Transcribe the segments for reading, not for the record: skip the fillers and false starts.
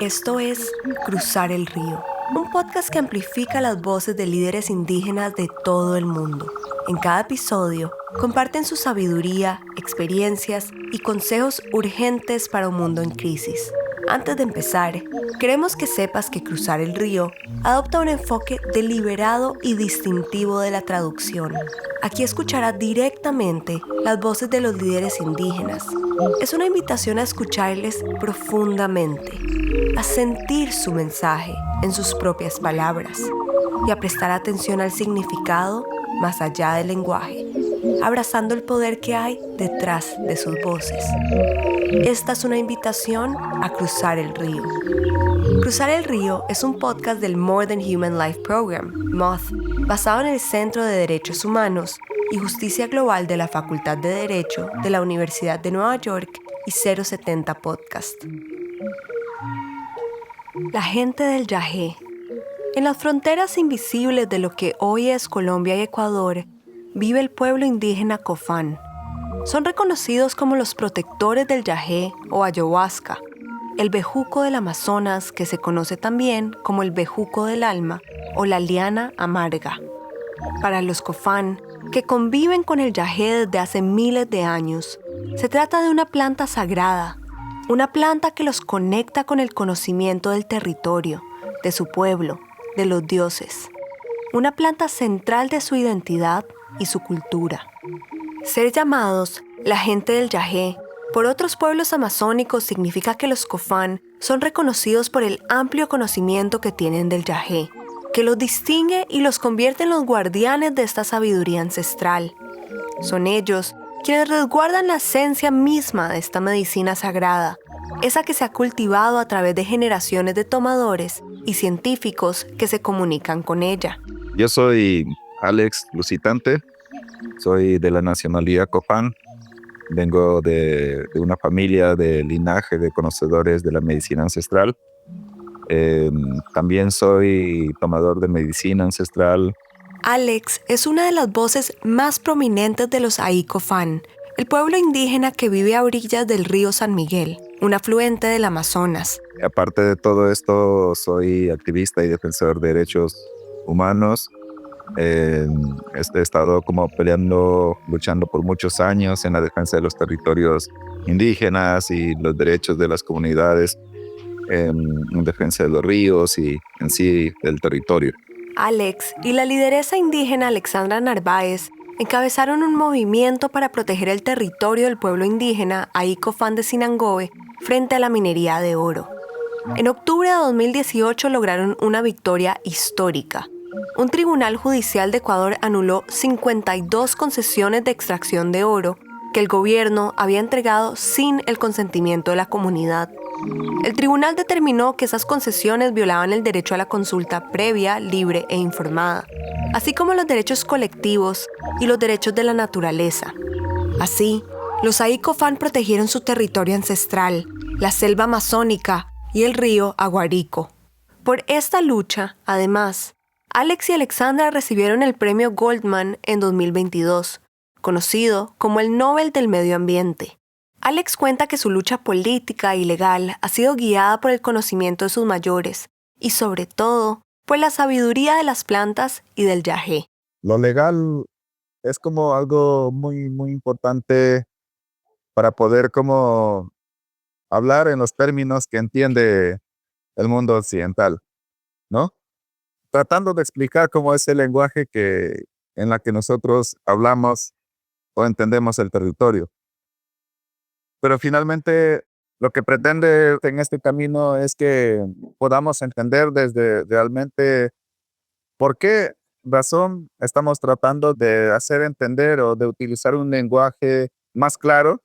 Esto es Cruzar el Río, un podcast que amplifica las voces de líderes indígenas de todo el mundo. En cada episodio, comparten su sabiduría, experiencias y consejos urgentes para un mundo en crisis. Antes de empezar, queremos que sepas que Cruzar el Río adopta un enfoque deliberado y distintivo de la traducción. Aquí escucharás directamente las voces de los líderes indígenas. Es una invitación a escucharles profundamente, a sentir su mensaje en sus propias palabras y a prestar atención al significado más allá del lenguaje, abrazando el poder que hay detrás de sus voces. Esta es una invitación a cruzar el río. Cruzar el Río es un podcast del More Than Human Life Program, MOTH, basado en el Centro de Derechos Humanos y Justicia Global de la Facultad de Derecho de la Universidad de Nueva York y 070 Podcast. La gente del Yajé. En las fronteras invisibles de lo que hoy es Colombia y Ecuador, vive el pueblo indígena Cofán. Son reconocidos como los protectores del Yajé o ayahuasca, el bejuco del Amazonas que se conoce también como el bejuco del alma o la liana amarga. Para los Cofán, que conviven con el Yajé desde hace miles de años, se trata de una planta sagrada, una planta que los conecta con el conocimiento del territorio, de su pueblo, de los dioses. Una planta central de su identidad y su cultura. Ser llamados la gente del Yajé por otros pueblos amazónicos significa que los Cofán son reconocidos por el amplio conocimiento que tienen del Yajé, que los distingue y los convierte en los guardianes de esta sabiduría ancestral. Son ellos quienes resguardan la esencia misma de esta medicina sagrada, esa que se ha cultivado a través de generaciones de tomadores y científicos que se comunican con ella. Yo soy Alex Lucitante, soy de la nacionalidad Cofán, vengo de una familia de linaje de conocedores de la medicina ancestral. También soy tomador de medicina ancestral. Alex es una de las voces más prominentes de los Ahí Cofán, el pueblo indígena que vive a orillas del río San Miguel, un afluente del Amazonas. Aparte de todo esto, soy activista y defensor de derechos humanos. He estado como peleando, luchando por muchos años en la defensa de los territorios indígenas y los derechos de las comunidades, en defensa de los ríos y en sí del territorio. Alex y la lideresa indígena Alexandra Narváez encabezaron un movimiento para proteger el territorio del pueblo indígena Ahí Cofán de Sinangoe frente a la minería de oro. En octubre de 2018 lograron una victoria histórica. Un tribunal judicial de Ecuador anuló 52 concesiones de extracción de oro que el gobierno había entregado sin el consentimiento de la comunidad. El tribunal determinó que esas concesiones violaban el derecho a la consulta previa, libre e informada, así como los derechos colectivos y los derechos de la naturaleza. Así, los Ahí Cofán protegieron su territorio ancestral, la selva amazónica y el río Aguarico. Por esta lucha, además, Alex y Alexandra recibieron el premio Goldman en 2022, conocido como el Nobel del Medio Ambiente. Alex cuenta que su lucha política y legal ha sido guiada por el conocimiento de sus mayores y, sobre todo, por la sabiduría de las plantas y del Yajé. Lo legal es como algo muy, muy importante para poder como hablar en los términos que entiende el mundo occidental, ¿no? Tratando de explicar cómo es el lenguaje en la que nosotros hablamos o entendemos el territorio. Pero finalmente lo que pretende en este camino es que podamos entender desde realmente por qué razón estamos tratando de hacer entender o de utilizar un lenguaje más claro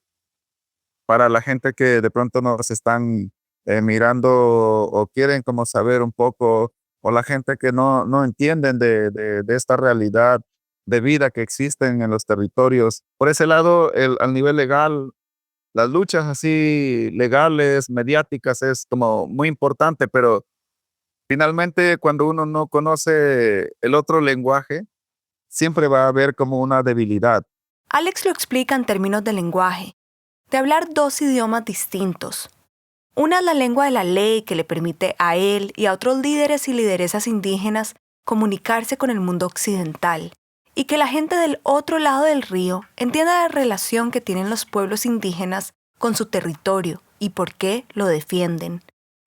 para la gente que de pronto nos están mirando o quieren como saber un poco, o la gente que no entienden de esta realidad de vida que existen en los territorios. Por ese lado, al nivel legal, las luchas así legales, mediáticas, es como muy importante, pero finalmente cuando uno no conoce el otro lenguaje, siempre va a haber como una debilidad. Alex lo explica en términos de lenguaje, de hablar dos idiomas distintos. Una es la lengua de la ley que le permite a él y a otros líderes y lideresas indígenas comunicarse con el mundo occidental, y que la gente del otro lado del río entienda la relación que tienen los pueblos indígenas con su territorio y por qué lo defienden.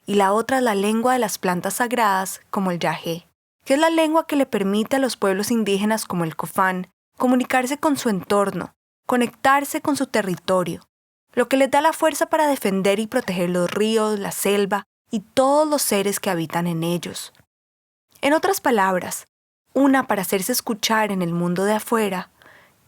Y la otra es la lengua de las plantas sagradas, como el yagé, que es la lengua que le permite a los pueblos indígenas como el Cofán comunicarse con su entorno, conectarse con su territorio, lo que les da la fuerza para defender y proteger los ríos, la selva y todos los seres que habitan en ellos. En otras palabras, una para hacerse escuchar en el mundo de afuera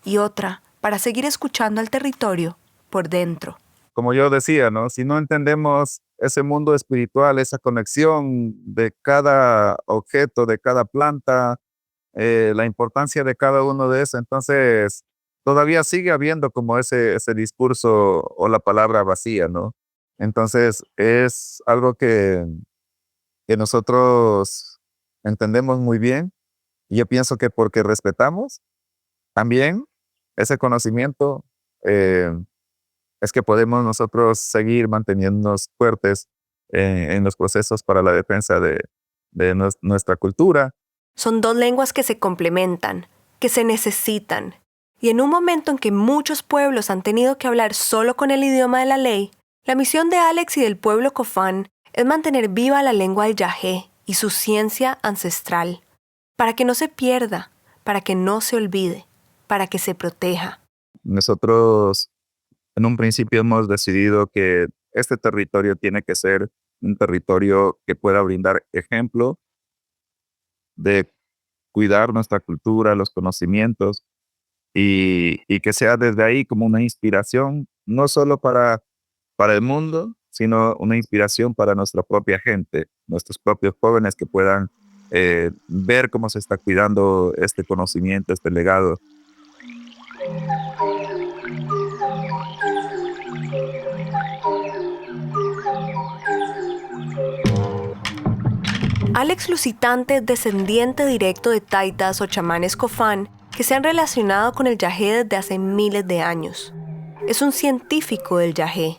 y otra para seguir escuchando al territorio por dentro. Como yo decía, ¿no? Si no entendemos ese mundo espiritual, esa conexión de cada objeto, de cada planta, la importancia de cada uno de eso, entonces todavía sigue habiendo como ese discurso o la palabra vacía, ¿no? Entonces es algo que nosotros entendemos muy bien y yo pienso que porque respetamos también ese conocimiento, eh, es que podemos nosotros seguir manteniéndonos fuertes en los procesos para la defensa de nuestra cultura. Son dos lenguas que se complementan, que se necesitan. Y en un momento en que muchos pueblos han tenido que hablar solo con el idioma de la ley, la misión de Alex y del pueblo Cofán es mantener viva la lengua del yagé y su ciencia ancestral, para que no se pierda, para que no se olvide, para que se proteja. Nosotros en un principio hemos decidido que este territorio tiene que ser un territorio que pueda brindar ejemplo de cuidar nuestra cultura, los conocimientos y que sea desde ahí como una inspiración, no solo para el mundo, sino una inspiración para nuestra propia gente, nuestros propios jóvenes que puedan ver cómo se está cuidando este conocimiento, este legado. Alex Lusitante es descendiente directo de taitas o chamanes Cofán que se han relacionado con el yagé desde hace miles de años. Es un científico del yagé,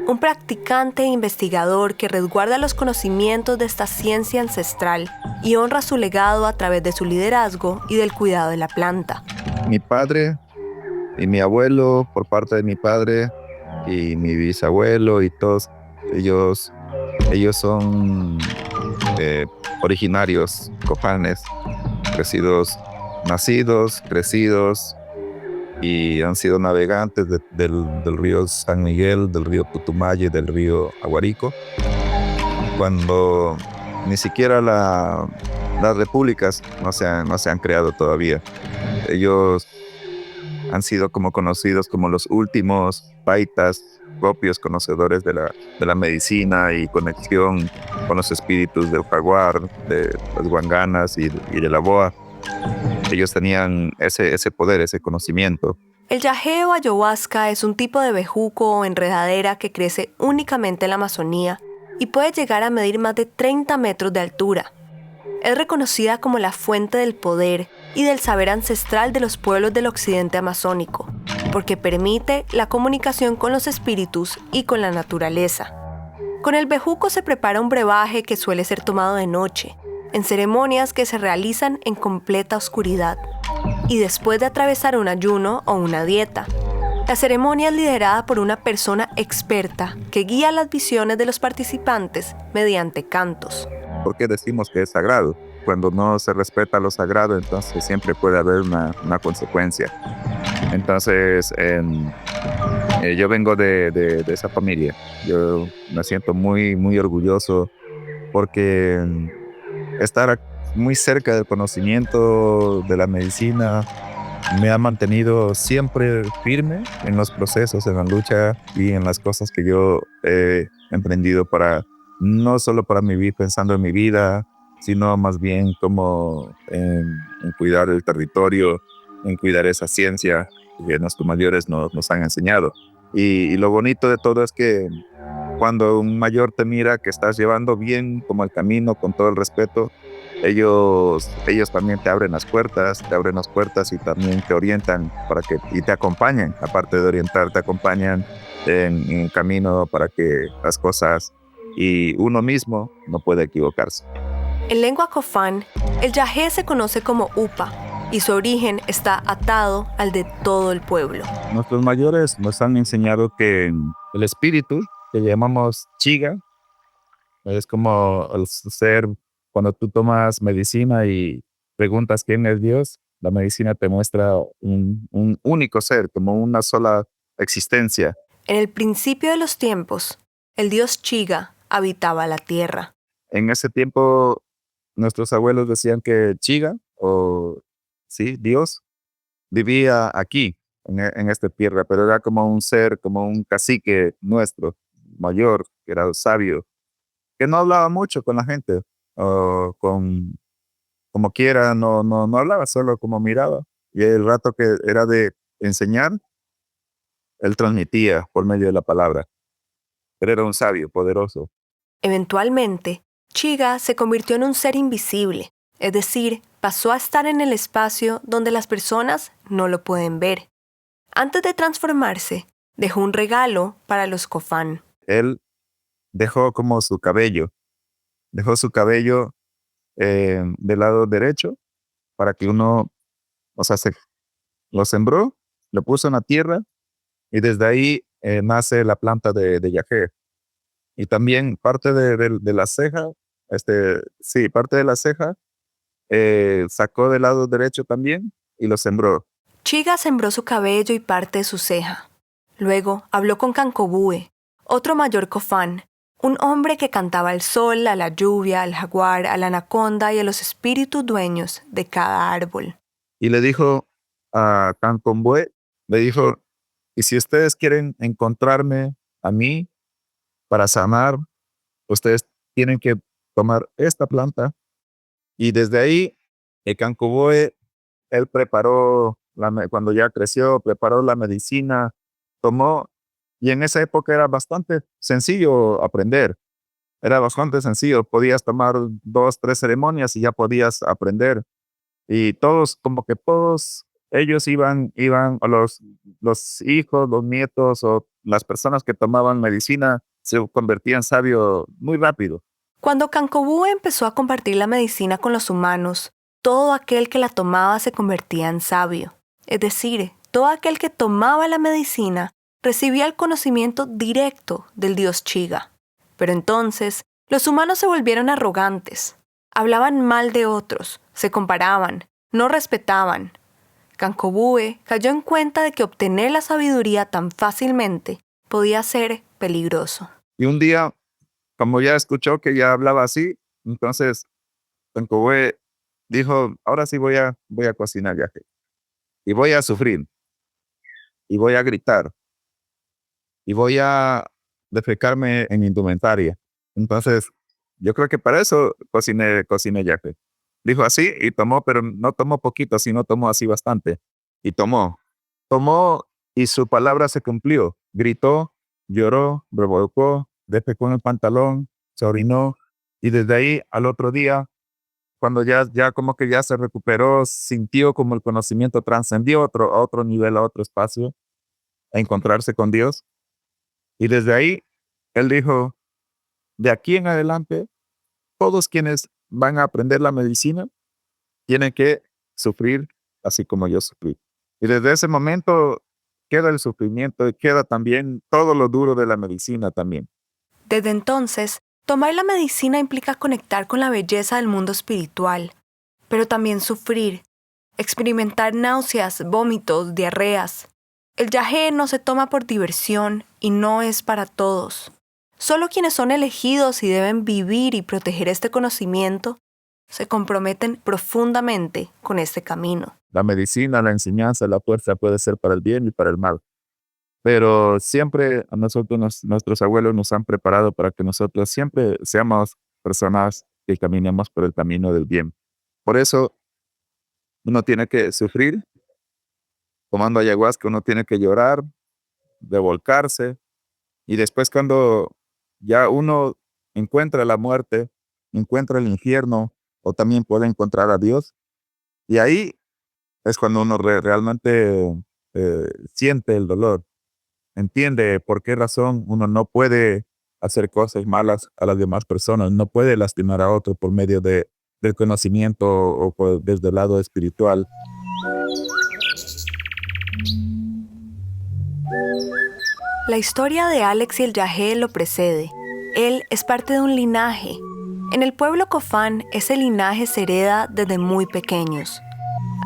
un practicante e investigador que resguarda los conocimientos de esta ciencia ancestral y honra su legado a través de su liderazgo y del cuidado de la planta. Mi padre y mi abuelo, por parte de mi padre, y mi bisabuelo y todos ellos son originarios cofanes, nacidos, crecidos y han sido navegantes del río San Miguel, del río Putumayo y del río Aguarico. Cuando ni siquiera las repúblicas no se han creado todavía. Ellos han sido como conocidos como los últimos paitas propios conocedores de la medicina y conexión con los espíritus del jaguar, de las guanganas y de la boa. Ellos tenían ese poder, ese conocimiento. El yagé o ayahuasca es un tipo de bejuco o enredadera que crece únicamente en la Amazonía y puede llegar a medir más de 30 metros de altura. Es reconocida como la fuente del poder y del saber ancestral de los pueblos del occidente amazónico, porque permite la comunicación con los espíritus y con la naturaleza. Con el bejuco se prepara un brebaje que suele ser tomado de noche, en ceremonias que se realizan en completa oscuridad, y después de atravesar un ayuno o una dieta. La ceremonia es liderada por una persona experta que guía las visiones de los participantes mediante cantos. ¿Por qué decimos que es sagrado? Cuando no se respeta lo sagrado, entonces siempre puede haber una consecuencia. Entonces, yo vengo de esa familia. Yo me siento muy, muy orgulloso porque estar muy cerca del conocimiento de la medicina me ha mantenido siempre firme en los procesos, en la lucha y en las cosas que yo he emprendido no solo para vivir pensando en mi vida, sino más bien como en cuidar el territorio, en cuidar esa ciencia que nuestros mayores nos han enseñado. Y lo bonito de todo es que cuando un mayor te mira que estás llevando bien como el camino, con todo el respeto, Ellos también te abren las puertas y también te orientan y te acompañan, aparte de orientar, te acompañan en camino para que las cosas y uno mismo no puede equivocarse. En lengua cofán, el yagé se conoce como upa y su origen está atado al de todo el pueblo. Nuestros mayores nos han enseñado que el espíritu, que llamamos chiga, es como el ser, cuando tú tomas medicina y preguntas quién es Dios, la medicina te muestra un único ser, como una sola existencia. En el principio de los tiempos, el dios Chiga habitaba la tierra. En ese tiempo, nuestros abuelos decían que Chiga, o sí, Dios, vivía aquí, en esta tierra, pero era como un ser, como un cacique nuestro, mayor, que era sabio, que no hablaba mucho con la gente, o como quiera, no hablaba, solo como miraba. Y el rato que era de enseñar, él transmitía por medio de la palabra. Él era un sabio, poderoso. Eventualmente, Chiga se convirtió en un ser invisible, es decir, pasó a estar en el espacio donde las personas no lo pueden ver. Antes de transformarse, dejó un regalo para los cofán. Él dejó como dejó su cabello del lado derecho para que uno, o sea, lo sembró, lo puso en la tierra y desde ahí nace la planta de yagé. Y también parte de la ceja, sí, parte de la ceja sacó del lado derecho también y lo sembró. Chiga sembró su cabello y parte de su ceja. Luego habló con Cancobue, otro mayor cofán, un hombre que cantaba al sol, a la lluvia, al jaguar, a la anaconda y a los espíritus dueños de cada árbol. Y le dijo a Cancombue, le dijo, y si ustedes quieren encontrarme a mí para sanar, ustedes tienen que tomar esta planta. Y desde ahí, el Cancombue, él preparó, cuando ya creció, preparó la medicina, tomó, y en esa época era bastante sencillo aprender. Era bastante sencillo, podías tomar 2, 3 ceremonias y ya podías aprender. Y todos, como que todos ellos o los hijos, los nietos o las personas que tomaban medicina se convertían sabios muy rápido. Cuando Cancobue empezó a compartir la medicina con los humanos, todo aquel que la tomaba se convertía en sabio. Es decir, todo aquel que tomaba la medicina recibía el conocimiento directo del dios Chiga. Pero entonces, los humanos se volvieron arrogantes. Hablaban mal de otros, se comparaban, no respetaban. Cancobue cayó en cuenta de que obtener la sabiduría tan fácilmente podía ser peligroso. Y un día, como ya escuchó que ya hablaba así, entonces Tancobue dijo, ahora sí voy a cocinar ya. Y voy a sufrir, y voy a gritar, y voy a defecarme en indumentaria. Entonces, yo creo que para eso cociné yaque. Dijo así y tomó, pero no tomó poquito, sino tomó así bastante. Y tomó y su palabra se cumplió. Gritó, lloró, revolcó, defecó en el pantalón, se orinó y desde ahí al otro día, cuando ya como que ya se recuperó, sintió como el conocimiento trascendió a otro nivel, a otro espacio, a encontrarse con Dios. Y desde ahí, él dijo, de aquí en adelante, todos quienes van a aprender la medicina tienen que sufrir así como yo sufrí. Y desde ese momento queda el sufrimiento y queda también todo lo duro de la medicina también. Desde entonces, tomar la medicina implica conectar con la belleza del mundo espiritual, pero también sufrir, experimentar náuseas, vómitos, diarreas. El yagé no se toma por diversión y no es para todos. Solo quienes son elegidos y deben vivir y proteger este conocimiento se comprometen profundamente con este camino. La medicina, la enseñanza, la fuerza puede ser para el bien y para el mal. Pero siempre a nosotros, nuestros abuelos nos han preparado para que nosotros siempre seamos personas que caminemos por el camino del bien. Por eso uno tiene que sufrir, tomando ayahuasca, uno tiene que llorar, revolcarse, y después cuando ya uno encuentra la muerte, encuentra el infierno, o también puede encontrar a Dios. Y ahí es cuando uno realmente siente el dolor, entiende por qué razón uno no puede hacer cosas malas a las demás personas, no puede lastimar a otro por medio del conocimiento o desde el lado espiritual. La historia de Alex y el yagé lo precede. Él es parte de un linaje. En el pueblo Cofán, ese linaje se hereda desde muy pequeños.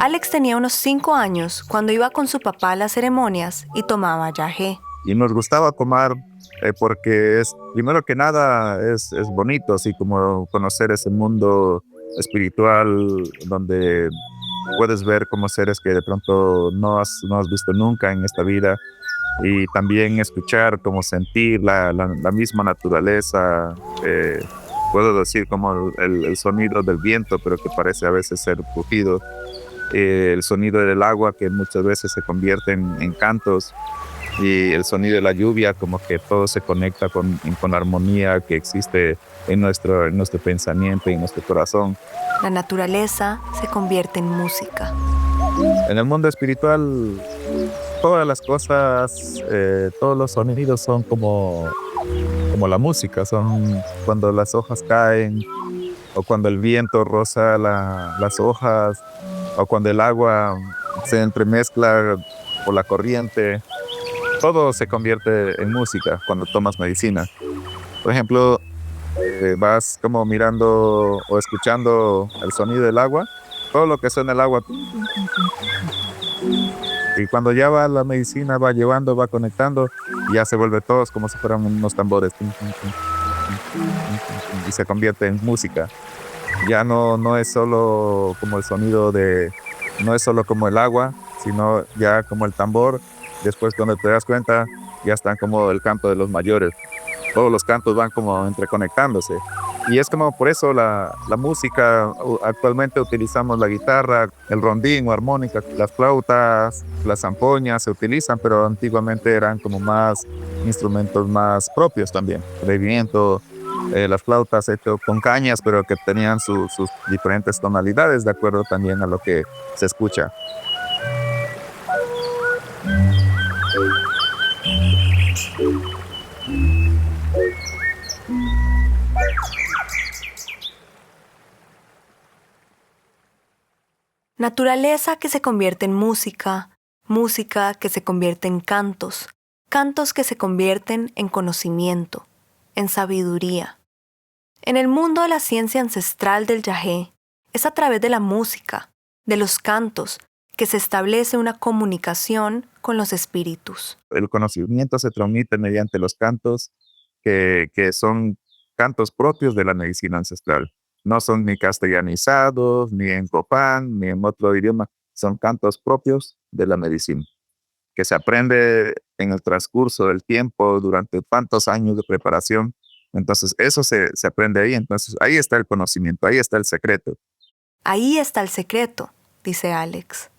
Alex tenía unos 5 años cuando iba con su papá a las ceremonias y tomaba yagé. Y nos gustaba comer porque primero que nada, es bonito, así como conocer ese mundo espiritual donde puedes ver como seres que de pronto no has visto nunca en esta vida, y también escuchar, como sentir la misma naturaleza. Puedo decir como el sonido del viento, pero que parece a veces ser rugido. El sonido del agua, que muchas veces se convierte en cantos, y el sonido de la lluvia, como que todo se conecta con armonía que existe en nuestro pensamiento y en nuestro corazón. La naturaleza se convierte en música. En el mundo espiritual, todas las cosas, todos los sonidos son como la música, son cuando las hojas caen, o cuando el viento roza las hojas, o cuando el agua se entremezcla por la corriente. Todo se convierte en música cuando tomas medicina. Por ejemplo, vas como mirando o escuchando el sonido del agua, todo lo que suena el agua. Y cuando ya va la medicina, va llevando, va conectando, y ya se vuelve todos como si fueran unos tambores. Y se convierte en música. Ya no es solo como el sonido no es solo como el agua, sino ya como el tambor. Después, cuando te das cuenta, ya están como el canto de los mayores. Todos los cantos van como entreconectándose. Y es como por eso la música, actualmente utilizamos la guitarra, el rondín o armónica, las flautas, las zampoñas se utilizan, pero antiguamente eran como más instrumentos más propios también, de viento. Las flautas hechas con cañas, pero que tenían sus diferentes tonalidades de acuerdo también a lo que se escucha. Naturaleza que se convierte en música, música que se convierte en cantos, cantos que se convierten en conocimiento, en sabiduría. En el mundo de la ciencia ancestral del yagé, es a través de la música, de los cantos, que se establece una comunicación con los espíritus. El conocimiento se transmite mediante los cantos, que son cantos propios de la medicina ancestral. No son ni castellanizados, ni en copán, ni en otro idioma. Son cantos propios de la medicina, que se aprende en el transcurso del tiempo durante tantos años de preparación. Entonces, eso se aprende ahí. Entonces, ahí está el conocimiento, ahí está el secreto. Ahí está el secreto, dice Alex.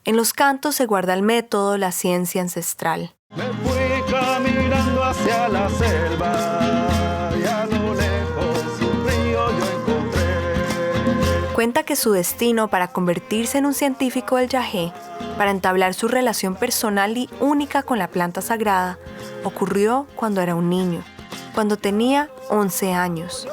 En los cantos se guarda el método, la ciencia ancestral. Me fui caminando hacia la selva y a lo lejos un río yo encontré. Cuenta que su destino para convertirse en un científico del yagé, para entablar su relación personal y única con la planta sagrada, ocurrió cuando era un niño, cuando tenía 11 años.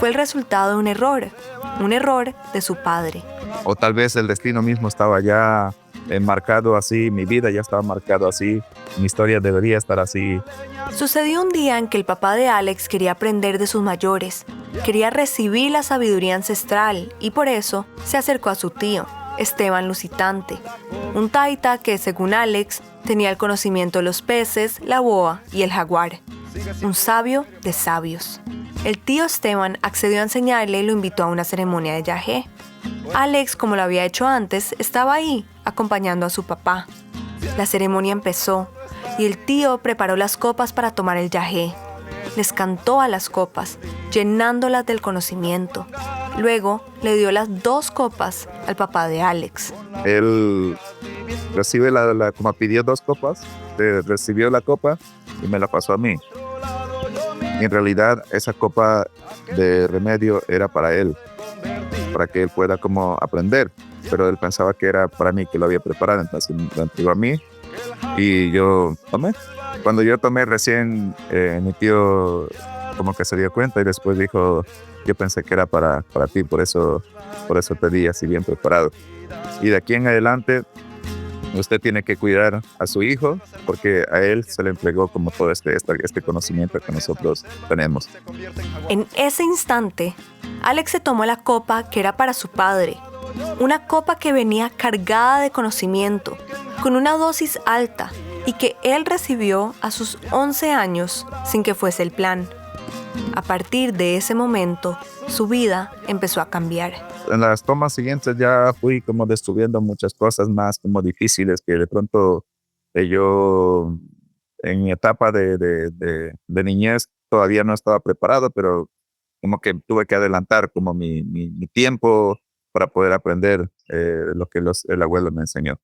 Fue el resultado de un error de su padre. O tal vez el destino mismo estaba ya marcado así, mi vida ya estaba marcado así, mi historia debería estar así. Sucedió un día en que el papá de Alex quería aprender de sus mayores, quería recibir la sabiduría ancestral y por eso se acercó a su tío, Esteban Lusitante, un taita que, según Alex, tenía el conocimiento de los peces, la boa y el jaguar, un sabio de sabios. El tío Esteban accedió a enseñarle y lo invitó a una ceremonia de yagé. Alex, como lo había hecho antes, estaba ahí, acompañando a su papá. La ceremonia empezó y el tío preparó las copas para tomar el yagé. Les cantó a las copas, llenándolas del conocimiento. Luego le dio las 2 copas al papá de Alex. Él recibe como pidió 2 copas, recibió la copa y me la pasó a mí. Y en realidad esa copa de remedio era para él. para que él pueda como aprender. Pero él pensaba que era para mí, que lo había preparado, entonces lo entregó a mí y yo tomé. Cuando yo tomé recién, mi tío como que se dio cuenta y después dijo, yo pensé que era para ti, por eso te di así bien preparado. Y de aquí en adelante, usted tiene que cuidar a su hijo porque a él se le entregó como todo este conocimiento que nosotros tenemos. En ese instante, Alex se tomó la copa que era para su padre. Una copa que venía cargada de conocimiento, con una dosis alta y que él recibió a sus 11 años sin que fuese el plan. A partir de ese momento, su vida empezó a cambiar. En las tomas siguientes ya fui como descubriendo muchas cosas más como difíciles que de pronto yo en mi etapa de niñez todavía no estaba preparado, pero como que tuve que adelantar como mi tiempo para poder aprender lo que el abuelo me enseñó.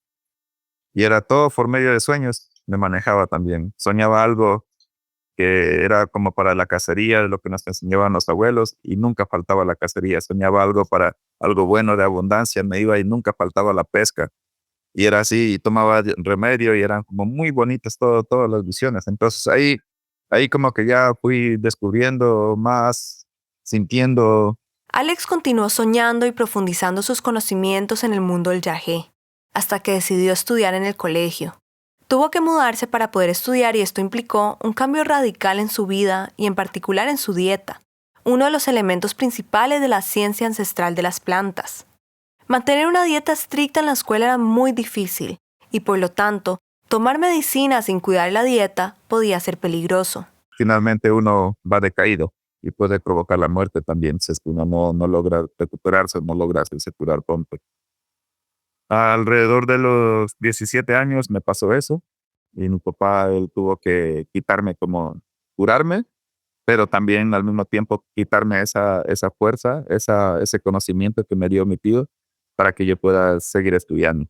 Y era todo por medio de sueños, me manejaba también. Soñaba algo que era como para la cacería, de lo que nos enseñaban los abuelos, y nunca faltaba la cacería. Soñaba algo para algo bueno de abundancia, me iba y nunca faltaba la pesca. Y era así, y tomaba remedio, y eran como muy bonitas todas las visiones. Entonces ahí como que ya fui descubriendo más, sintiendo. Alex continuó soñando y profundizando sus conocimientos en el mundo del yagé, hasta que decidió estudiar en el colegio. Tuvo que mudarse para poder estudiar y esto implicó un cambio radical en su vida y en particular en su dieta, uno de los elementos principales de la ciencia ancestral de las plantas. Mantener una dieta estricta en la escuela era muy difícil y por lo tanto, tomar medicina sin cuidar la dieta podía ser peligroso. Finalmente uno va decaído y puede provocar la muerte también si es que uno no logra recuperarse, no logra hacerse curar pronto. Alrededor de los 17 años me pasó eso y mi papá, él tuvo que quitarme como curarme, pero también al mismo tiempo quitarme esa fuerza, ese conocimiento que me dio mi tío para que yo pueda seguir estudiando.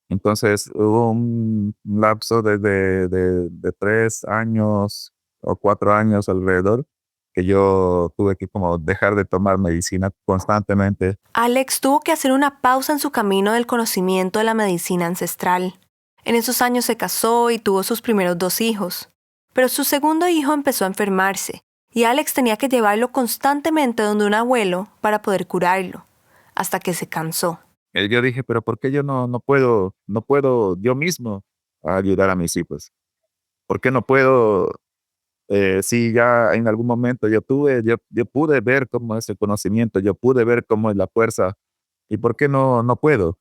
Entonces hubo un lapso de 3 años o 4 años alrededor que yo tuve que como dejar de tomar medicina constantemente. Alex tuvo que hacer una pausa en su camino del conocimiento de la medicina ancestral. En esos años se casó y tuvo sus primeros 2 hijos. Pero su segundo hijo empezó a enfermarse y Alex tenía que llevarlo constantemente donde un abuelo para poder curarlo, hasta que se cansó. Yo dije, pero ¿por qué yo no puedo yo mismo ayudar a mis hijos? ¿Por qué no puedo? Si ya en algún momento yo pude ver cómo es el conocimiento, yo pude ver cómo es la fuerza, ¿y por qué no puedo?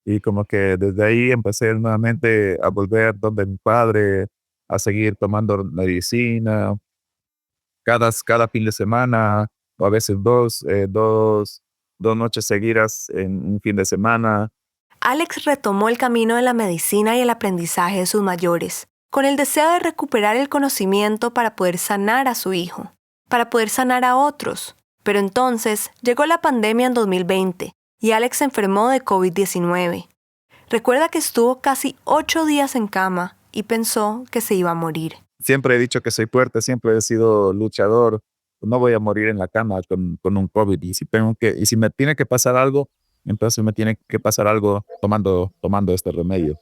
Y como que desde ahí empecé nuevamente a volver donde mi padre, a seguir tomando medicina, cada fin de semana, o a veces dos noches seguidas en un fin de semana. Alex retomó el camino de la medicina y el aprendizaje de sus mayores, con el deseo de recuperar el conocimiento para poder sanar a su hijo, para poder sanar a otros. Pero entonces llegó la pandemia en 2020 y Alex se enfermó de COVID-19. Recuerda que estuvo casi 8 días en cama y pensó que se iba a morir. Siempre he dicho que soy fuerte, siempre he sido luchador. No voy a morir en la cama con un COVID. Y si me tiene que pasar algo, entonces me tiene que pasar algo tomando este remedio.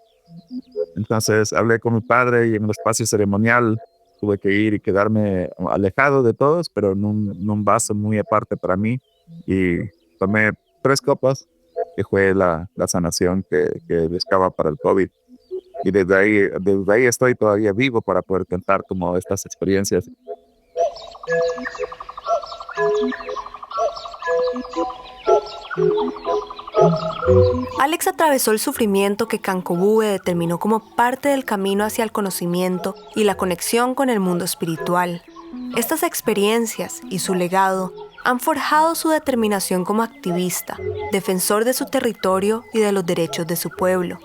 Entonces hablé con mi padre y en el espacio ceremonial tuve que ir y quedarme alejado de todos, pero en un vaso muy aparte para mí. Y tomé 3 copas, que fue la sanación que buscaba para el COVID. Y desde ahí estoy todavía vivo para poder contar como estas experiencias. Alex atravesó el sufrimiento que Kankobue determinó como parte del camino hacia el conocimiento y la conexión con el mundo espiritual. Estas experiencias y su legado han forjado su determinación como activista, defensor de su territorio y de los derechos de su pueblo.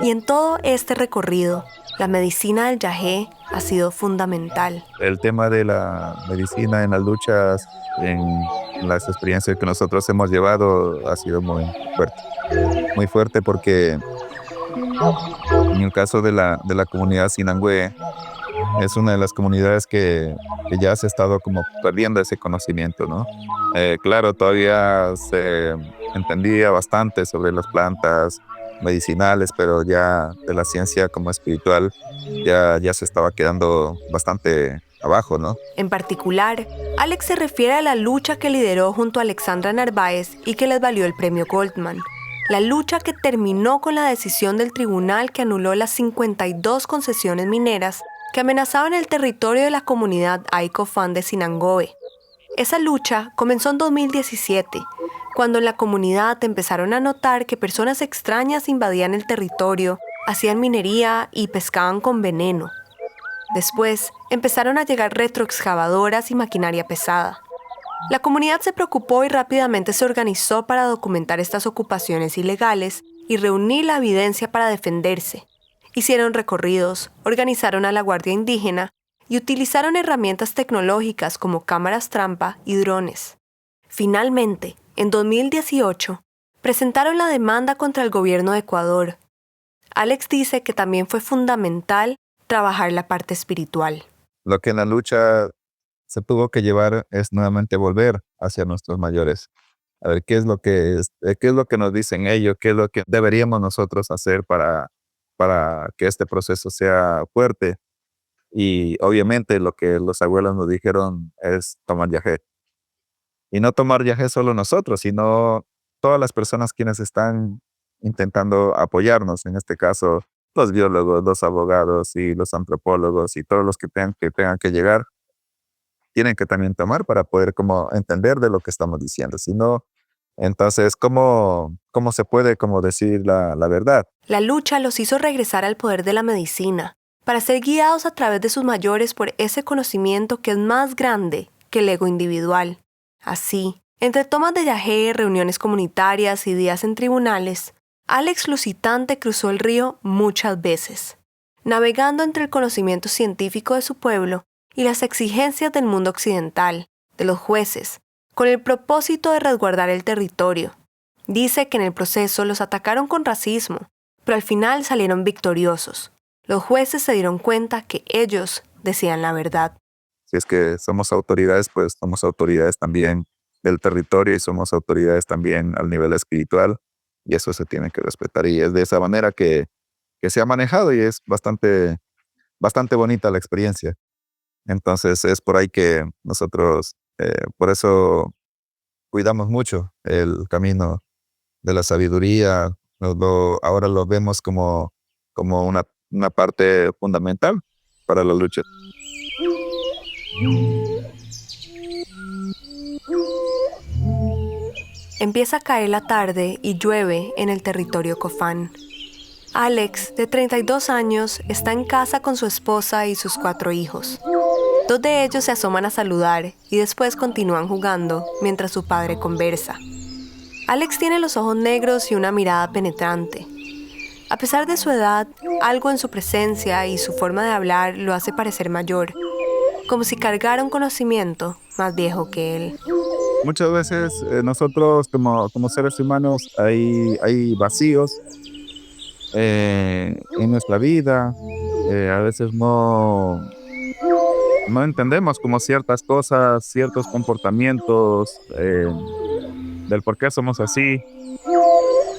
Y en todo este recorrido, la medicina del yagé ha sido fundamental. El tema de la medicina en las luchas, en las experiencias que nosotros hemos llevado, ha sido muy fuerte. Muy fuerte porque en el caso de la comunidad sinangüe, Es una de las comunidades que ya se ha estado como perdiendo ese conocimiento, ¿no? Claro, todavía se entendía bastante sobre las plantas medicinales, pero ya de la ciencia como espiritual ya se estaba quedando bastante abajo, ¿no? En particular, Alex se refiere a la lucha que lideró junto a Alexandra Narváez y que les valió el premio Goldman. La lucha que terminó con la decisión del tribunal que anuló las 52 concesiones mineras que amenazaban el territorio de la comunidad Ay-Cofán de Sinangoe. Esa lucha comenzó en 2017, cuando en la comunidad empezaron a notar que personas extrañas invadían el territorio, hacían minería y pescaban con veneno. Después, empezaron a llegar retroexcavadoras y maquinaria pesada. La comunidad se preocupó y rápidamente se organizó para documentar estas ocupaciones ilegales y reunir la evidencia para defenderse. Hicieron recorridos, organizaron a la Guardia Indígena y utilizaron herramientas tecnológicas como cámaras trampa y drones. Finalmente, en 2018, presentaron la demanda contra el gobierno de Ecuador. Alex dice que también fue fundamental trabajar la parte espiritual. Lo que en la lucha se tuvo que llevar es nuevamente volver hacia nuestros mayores. A ver qué es lo que nos dicen ellos, qué es lo que deberíamos nosotros hacer para que este proceso sea fuerte. Y obviamente lo que los abuelos nos dijeron es tomar yagé. Y no tomar yagé solo nosotros, sino todas las personas quienes están intentando apoyarnos, en este caso los biólogos, los abogados y los antropólogos y todos los que tengan que llegar, tienen que también tomar para poder como entender de lo que estamos diciendo. Si no, entonces, ¿cómo se puede como decir la verdad? La lucha los hizo regresar al poder de la medicina, para ser guiados a través de sus mayores por ese conocimiento que es más grande que el ego individual. Así, entre tomas de yagé, reuniones comunitarias y días en tribunales, Alex Lusitante cruzó el río muchas veces, navegando entre el conocimiento científico de su pueblo y las exigencias del mundo occidental, de los jueces, con el propósito de resguardar el territorio. Dice que en el proceso los atacaron con racismo, pero al final salieron victoriosos. Los jueces se dieron cuenta que ellos decían la verdad. Si es que somos autoridades, pues somos autoridades también del territorio y somos autoridades también al nivel espiritual, y eso se tiene que respetar. Y es de esa manera que se ha manejado y es bastante bonita la experiencia. Entonces es por ahí que nosotros, por eso cuidamos mucho el camino de la sabiduría. Ahora lo vemos como una parte fundamental para la lucha. Empieza a caer la tarde y llueve en el territorio Cofán. Alex, de 32 años, está en casa con su esposa y sus 4 hijos. 2 de ellos se asoman a saludar y después continúan jugando mientras su padre conversa. Alex tiene los ojos negros y una mirada penetrante. A pesar de su edad, algo en su presencia y su forma de hablar lo hace parecer mayor, como si cargara un conocimiento más viejo que él. Muchas veces nosotros como seres humanos hay vacíos en nuestra vida. A veces no entendemos como ciertas cosas, ciertos comportamientos, del por qué somos así,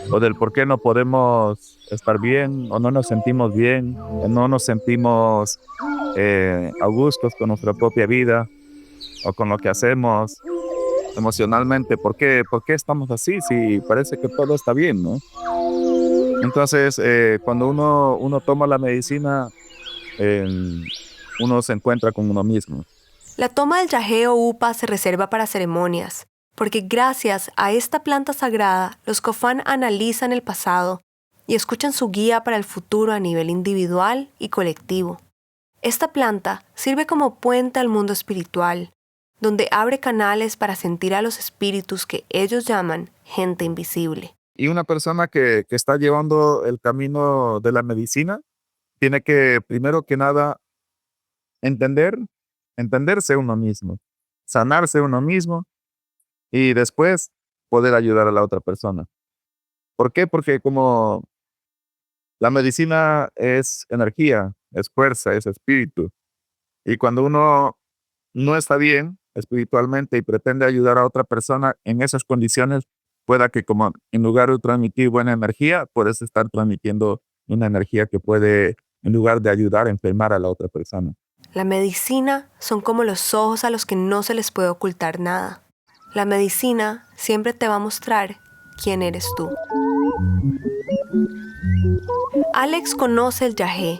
o del por qué no podemos estar bien, o no nos sentimos bien, o no nos sentimos a gustos con nuestra propia vida, o con lo que hacemos emocionalmente. ¿Por qué estamos así si parece que todo está bien, ¿no? Entonces, cuando uno toma la medicina, eh, uno se encuentra con uno mismo. La toma del yagé o upa se reserva para ceremonias, porque gracias a esta planta sagrada, los Cofán analizan el pasado y escuchan su guía para el futuro a nivel individual y colectivo. Esta planta sirve como puente al mundo espiritual, donde abre canales para sentir a los espíritus que ellos llaman gente invisible. Y una persona que está llevando el camino de la medicina tiene que, primero que nada, entenderse uno mismo, sanarse uno mismo y después poder ayudar a la otra persona. ¿Por qué? Porque como la medicina es energía, es fuerza, es espíritu. Y cuando uno no está bien espiritualmente y pretende ayudar a otra persona en esas condiciones, pueda que como en lugar de transmitir buena energía, puedes estar transmitiendo una energía que puede, en lugar de ayudar, enfermar a la otra persona. La medicina son como los ojos a los que no se les puede ocultar nada. La medicina siempre te va a mostrar quién eres tú. Alex conoce el yagé.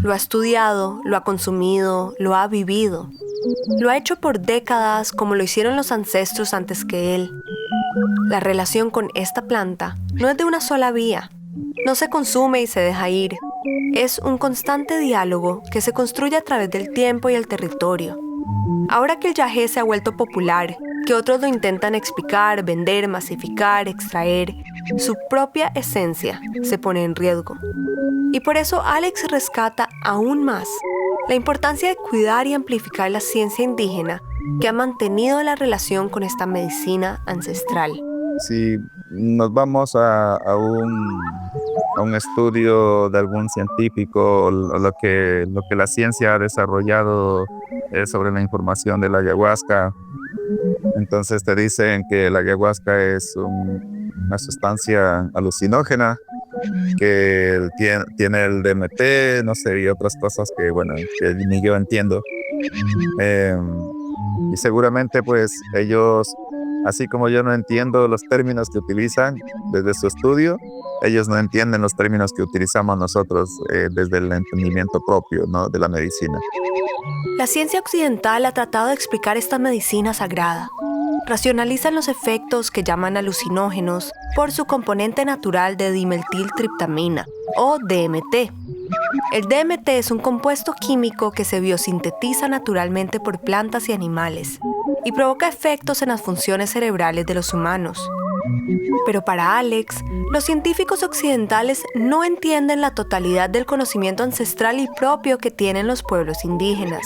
Lo ha estudiado, lo ha consumido, lo ha vivido. Lo ha hecho por décadas como lo hicieron los ancestros antes que él. La relación con esta planta no es de una sola vía. No se consume y se deja ir. Es un constante diálogo que se construye a través del tiempo y el territorio. Ahora que el yagé se ha vuelto popular, que otros lo intentan explicar, vender, masificar, extraer, su propia esencia se pone en riesgo. Y por eso Alex rescata aún más la importancia de cuidar y amplificar la ciencia indígena que ha mantenido la relación con esta medicina ancestral. Si nos vamos a un estudio de algún científico o lo que la ciencia ha desarrollado sobre la información de la ayahuasca, entonces te dicen que la ayahuasca es una sustancia alucinógena que tiene el DMT, no sé, y otras cosas que, bueno, que ni yo entiendo. Y seguramente pues ellos, así como yo no entiendo los términos que utilizan desde su estudio, ellos no entienden los términos que utilizamos nosotros desde el entendimiento propio, ¿no?, de la medicina. La ciencia occidental ha tratado de explicar esta medicina sagrada. Racionalizan los efectos que llaman alucinógenos por su componente natural de dimetiltriptamina, o DMT. El DMT es un compuesto químico que se biosintetiza naturalmente por plantas y animales y provoca efectos en las funciones cerebrales de los humanos. Pero para Alex, los científicos occidentales no entienden la totalidad del conocimiento ancestral y propio que tienen los pueblos indígenas.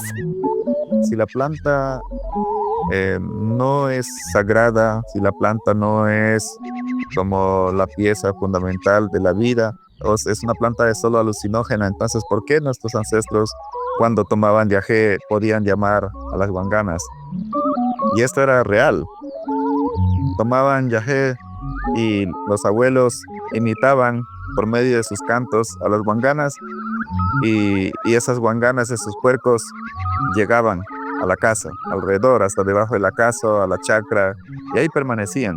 Si la planta no es sagrada, si la planta no es como la pieza fundamental de la vida, o es una planta de solo alucinógena, entonces ¿por qué nuestros ancestros cuando tomaban yagé podían llamar a las guanganas? Y esto era real. Tomaban yagé y los abuelos imitaban por medio de sus cantos a las guanganas y esas guanganas, esos puercos, llegaban a la casa, alrededor, hasta debajo de la casa, a la chacra, y ahí permanecían.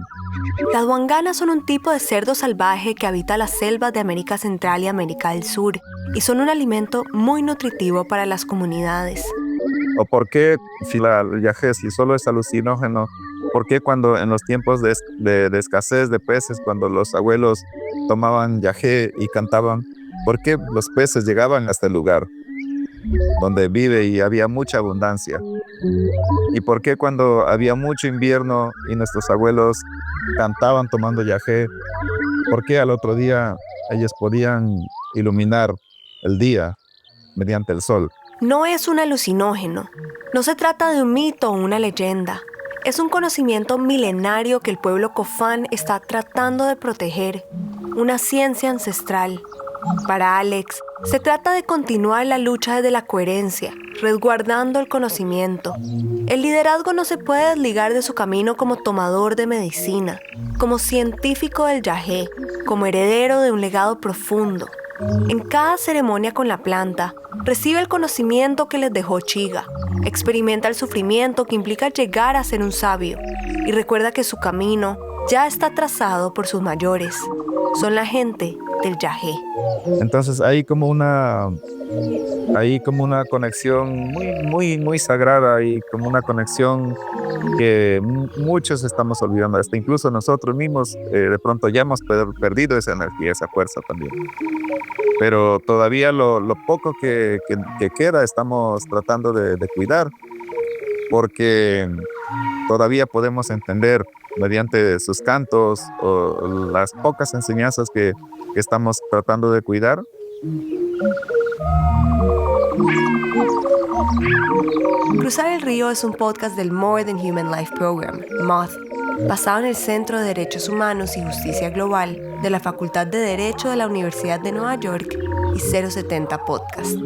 Las guanganas son un tipo de cerdo salvaje que habita las selvas de América Central y América del Sur, y son un alimento muy nutritivo para las comunidades. ¿O por qué, si el yagé, si solo es alucinógeno, por qué cuando en los tiempos de escasez de peces, cuando los abuelos tomaban yagé y cantaban, por qué los peces llegaban hasta el lugar donde vive y había mucha abundancia? ¿Y por qué cuando había mucho invierno y nuestros abuelos cantaban tomando yagé, por qué al otro día ellos podían iluminar el día mediante el sol? No es un alucinógeno. No se trata de un mito o una leyenda. Es un conocimiento milenario que el pueblo Cofán está tratando de proteger. Una ciencia ancestral. Para Alex, se trata de continuar la lucha desde la coherencia, resguardando el conocimiento. El liderazgo no se puede desligar de su camino como tomador de medicina, como científico del yagé, como heredero de un legado profundo. En cada ceremonia con la planta, recibe el conocimiento que les dejó Chiga, experimenta el sufrimiento que implica llegar a ser un sabio y recuerda que su camino ya está trazado por sus mayores. Son la gente del yagé. Entonces hay como una conexión muy sagrada y como una conexión que muchos estamos olvidando, hasta incluso nosotros mismos de pronto ya hemos perdido esa energía, esa fuerza también. Pero todavía lo poco que queda estamos tratando de cuidar, porque todavía podemos entender mediante sus cantos o las pocas enseñanzas que estamos tratando de cuidar. Cruzar el Río es un podcast del More Than Human Life Program, MOTH, basado en el Centro de Derechos Humanos y Justicia Global de la Facultad de Derecho de la Universidad de Nueva York y 070 Podcast.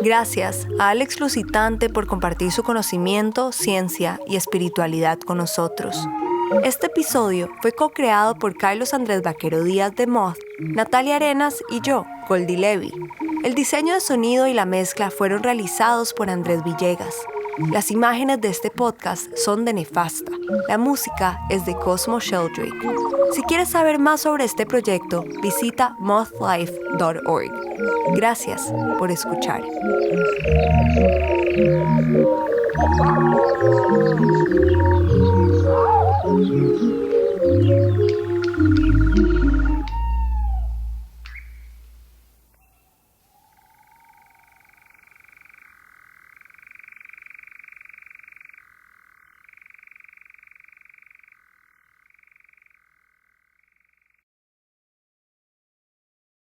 Gracias a Alex Lusitante por compartir su conocimiento, ciencia y espiritualidad con nosotros. Este episodio fue co-creado por Carlos Andrés Vaquero Díaz de Moth, Natalia Arenas y yo, Goldie Levy. El diseño de sonido y la mezcla fueron realizados por Andrés Villegas. Las imágenes de este podcast son de Nefasta. La música es de Cosmo Sheldrake. Si quieres saber más sobre este proyecto, visita mothlife.org. Gracias por escuchar.